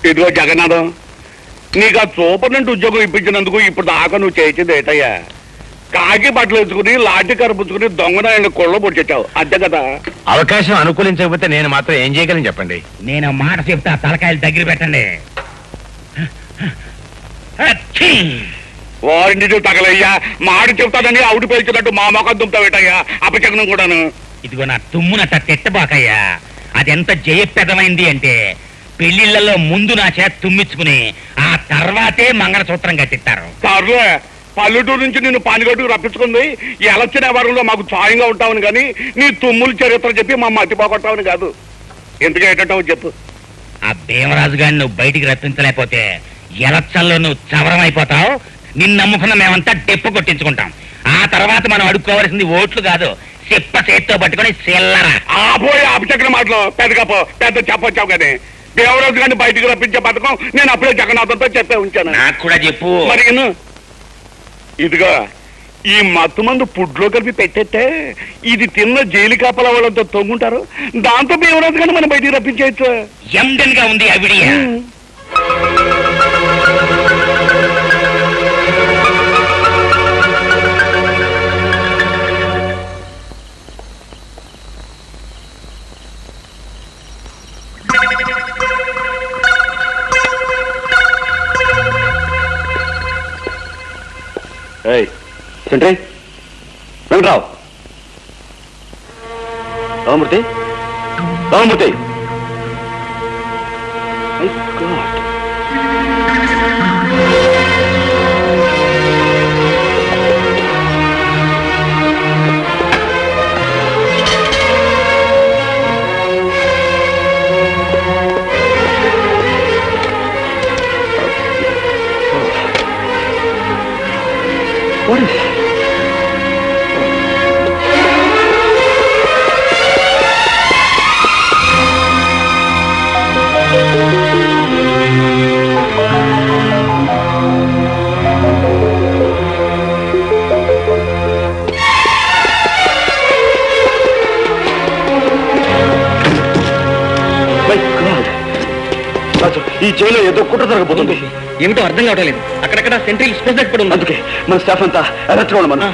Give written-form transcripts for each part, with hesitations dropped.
ఇదిగో జగన్నాథం, నీకు ఆ సూపర్నెంట్ ఉద్యోగం ఇప్పించినందుకు ఇప్పుడు దాకా నువ్వు చేసేది ఏటయ్యా? కాకి బట్టలు వేసుకుని లాఠీ కరుపుచ్చుకుని దొంగనాయని కొళ్ళు పొడిచావు, అంతే కదా? అవకాశం అనుకూలించకపోతే నేను మాత్రం ఏం చేయగలను చెప్పండి. నేను మాట చెప్తా, తలకాయలు దగ్గర పెట్టండి. వారింటి తగలయ్యా, మాట చెప్తానని అవుడు పేల్చినట్టు మా మొఖం దుంపుతావేటయ్యా అపచకనం కూడాను. ఇదిగో నా తుమ్మునట్ట తిట్టబాకయ్యా. అదెంత జయప్రదమైంది అంటే పెళ్లిళ్లలో ముందు నా చేత తుమ్మించుకుని ఆ తర్వాతే మంగళసూత్రం కట్టిస్తారు. సర్లే, పల్లెటూరు నుంచి నిన్ను పానిగట్టుకు రప్పించుకుంది ఎలక్షన్ వ్యవహారంలో మాకు సాయంగా ఉంటావని కానీ నీ తుమ్ముల చరిత్ర చెప్పి మా మతి పోగొట్టావని కాదు. ఎందుకు ఏంటంటావు చెప్పు. ఆ భీమరాజు గారిని నువ్వు బయటికి రప్పించలేకపోతే ఎలక్షన్లో నువ్వు చవరం అయిపోతావు. నిన్ను నమ్ముకున్న మేమంతా డెప్పు కొట్టించుకుంటాం. ఆ తర్వాత మనం అడుక్కోవాల్సింది ఓట్లు కాదు, చెప్ప చేత్తో పట్టుకుని చిల్లర. ఆపోయి అపచక్ర మాటలు పెద్ద చెప్పొచ్చావు కానీ దేవరాజు గారిని బయటికి రప్పించే పథకం నేను అప్పుడే జగన్నాథంతో చెప్పే ఉంచాను. నాకు కూడా చెప్పు. మరి ఇదిగో ఈ మత్తు మందు పుడ్లో కలిపి పెట్టేస్తే ఇది తిన్న జైలు కాపలా వాళ్ళంతా తొంగుంటారు. దాంతో దేవరాజు గారిని మనం బయటికి రప్పించేయచ్చు. ఎండన్ గా ఉంది అవిడియా. Sentry Venkatrao, Ramamurthy, Ramamurthy. What is it? ఈ జైల్లో ఏదో కుట్ర జరగబోతుంది. ఏమిటో అర్థం కావటం లేదు. అక్కడక్కడ సెంట్రల్ స్పెషల్ కూడా ఉంది. అందుకే మన స్టాఫ్ అంతా అలర్ట్ గా ఉన్నాం.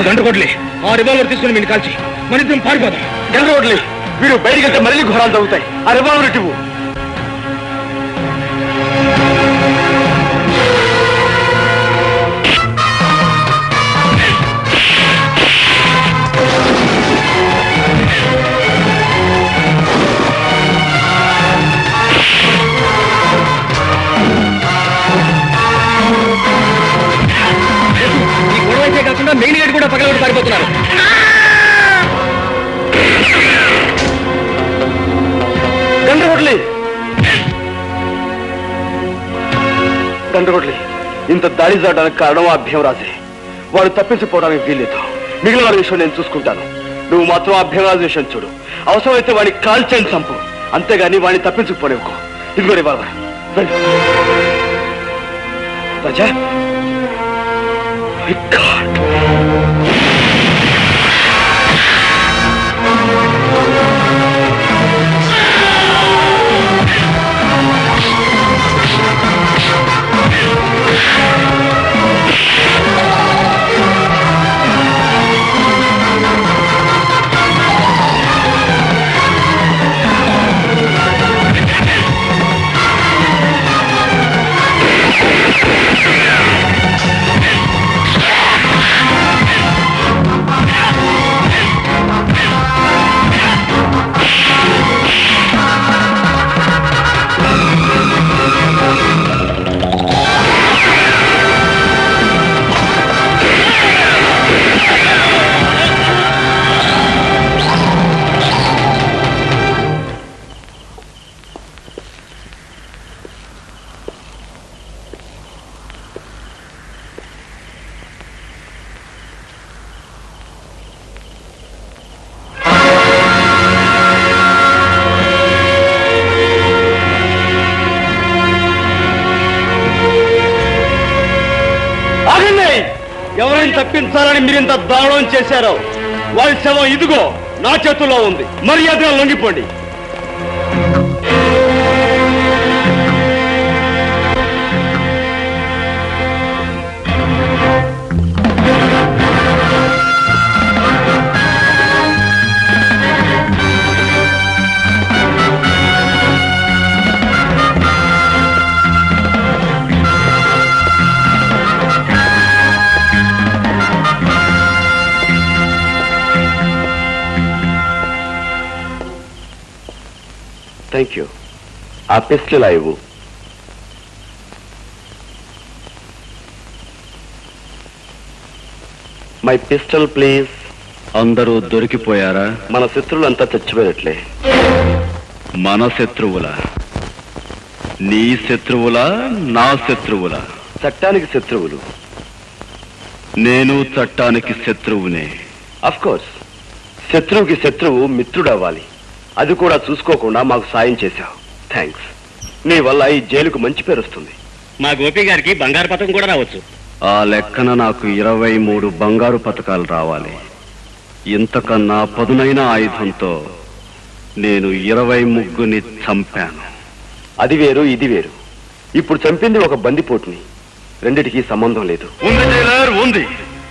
గంటకోట్లే ఆ రివాల్వర్ తీసుకుని మీరు కాల్చి మన ఇద్దరం పారిపోతాం. గంటకోట్లే వీడు బయటికి వెళ్తే మళ్ళీ ఘోరాలు తగ్గుతాయి. ఆ రివాల్వర్ ఇటువు. ఈ గొడవ అయితే కాకుండా మెయిన్ గేట్ కూడా పగలగొట్టి పారిపోతున్నారు. గంటకోట్లే ఇంత దాడి జరగడానికి కారణం ఆ భీమరాజే. వాడు తప్పించిపోవడానికి వీల్లేదు. మిగిలిన వారి విషయం నేను చూసుకుంటాను. నువ్వు మాత్రం ఆ భీమరాజు విషయం చూడు. అవసరమైతే వాడిని కాల్చేని చంపు, అంతేగాని వాడిని తప్పించుకుపోలేవుకో. ఇదిగో రివాల్వర్. రాజా ఎవరైనా తప్పించాలని మీరింత దారుణం చేశారో వారి శవం ఇదిగో నా చేతుల్లో ఉంది. మర్యాదగా లొంగిపోండి. Thank you. ఆ పిస్టల్ ఇవ్వు. My pistol please. అందరూ దొరికిపోయారా? మన శత్రువులంతా చచ్చిపోయినట్లే. మన శత్రువులా? నీ శత్రువులా నా శత్రువులా? చట్టానికి శత్రువులు. నేను చట్టానికి శత్రువునే. అఫ్ కోర్స్ శత్రువుకి శత్రువు మిత్రుడు అవ్వాలి. అది కూడా చూసుకోకుండా మాకు సాయం చేశావు. థ్యాంక్స్. నీ వల్ల ఈ జైలుకు మంచి పేరు వస్తుంది. మా గోపి గారికి బంగారు పథకం కూడా రావచ్చు. ఆ లెక్కన నాకు 23 బంగారు పథకాలు రావాలి. ఇంతకన్నా పదునైన ఆయుధంతో నేను 23ని చంపాను. అది వేరు ఇది వేరు. ఇప్పుడు చంపింది ఒక బందిపోటుని. రెండిటికి సంబంధం లేదు. ఉంది జైలర్, ఉంది.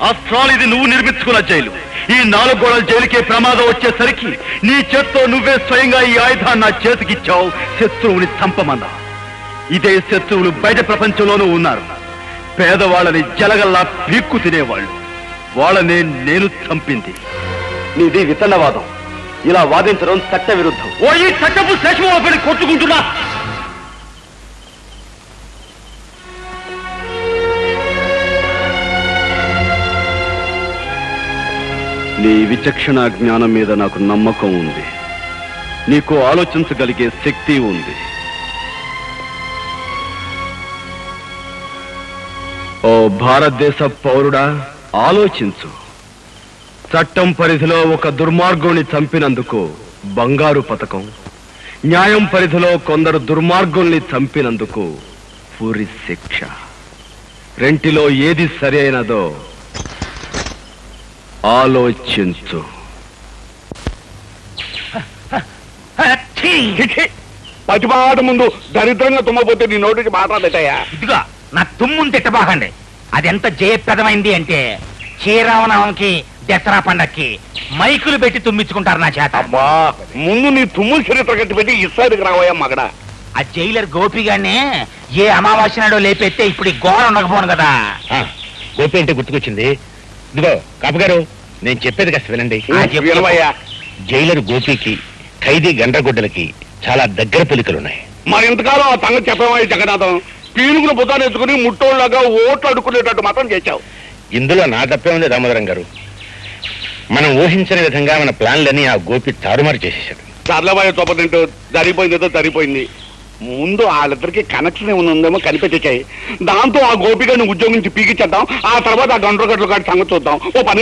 ఆఫ్టర్ ఇది నువ్వు నిర్మించుకున్న జైలు. ఈ 4 గోడల జైలుకే ప్రమాదం వచ్చేసరికి నీ చేత్తో నువ్వే స్వయంగా ఈ ఆయుధాన్ని నా చేతికిచ్చావు. శత్రువుని చంపమన్నా. ఇదే శత్రువులు బయట ప్రపంచంలోనూ ఉన్నారు. పేదవాళ్ళని జలగల్లా పీక్కు తినేవాళ్ళు. వాళ్ళనే నేను చంపింది. నీది విత్తనవాదం. ఇలా వాదించడం చట్ట విరుద్ధం. ఓ ఈ చట్టపు శేషమోపడి కొట్టుకుంటున్నా. నీ విచక్షణ జ్ఞానం మీద నాకు నమ్మకం ఉంది. నీకు ఆలోచించగలిగే శక్తి ఉంది. ఓ భారతదేశ పౌరుడా, ఆలోచించు. చట్టం పరిధిలో ఒక దుర్మార్గుని చంపినందుకు బంగారు పథకం, న్యాయం పరిధిలో కొందరు దుర్మార్గుల్ని చంపినందుకు ఉరి శిక్ష. రెంటిలో ఏది సరైనదో ఆలోచించు. పతిపాట ముందు దరిద్రంగా తుమ్మపోతే నీ నోటికి మాట్లాడతాయా? ఇదిగా నా తుమ్ముని తిట్టబాకండి. అది ఎంత జయప్రదమైంది అంటే శ్రీరామనవమికి దసరా పండక్కి మైకులు పెట్టి తుమ్మించుకుంటారు నా చేత. అబ్బా ముందు నీ తుమ్ముల చరిత్ర కట్టి పెట్టి ఇస్సారికి రావయ్యా మగడ. ఆ జైలర్ గోపిగానే ఏ అమావాస్య నాడో లేపెత్తే ఇప్పుడు ఈ గోడ ఉండకపోను కదా. గోపి అంటే గుర్తుకొచ్చింది. ఇదిగో కాపుగారు, నేను చెప్పేది కాస్త వినండి. వినవయ్యా. జైలర్ గోపికి ఖైదీ గండ్రగొడ్డలకి చాలా దగ్గర పొలికలున్నాయి. మరి ఇంతకాలం ఆ సంగతి చెప్పేవా జగన్నాథం? పీనుగుల బుధాన్ని ఎత్తుకుని ముట్టోళ్ళగా ఓట్లు అడుక్కునేటట్టు మాత్రం చేశావు. ఇందులో నా తప్పే ఉంది దామోదరం గారు. మనం ఊహించని విధంగా మన ప్లాన్లన్నీ ఆ గోపి తారుమారు చేసేసాడు. చర్లబాయ చొప్పదంటూ జరిగిపోయిందేదో జరిగిపోయింది. ముందు వాళ్ళిద్దరికి కనెక్షన్ ఏమైనా ఉందేమో కనిపెట్టించాయి. దాంతో ఆ గోపిగాని ఉద్యోగం నుంచి పీకిచ్చేద్దాం. ఆ తర్వాత ఆ గండ్రగడ్డలు కాడి సంగతి చూద్దాం. ఓ పని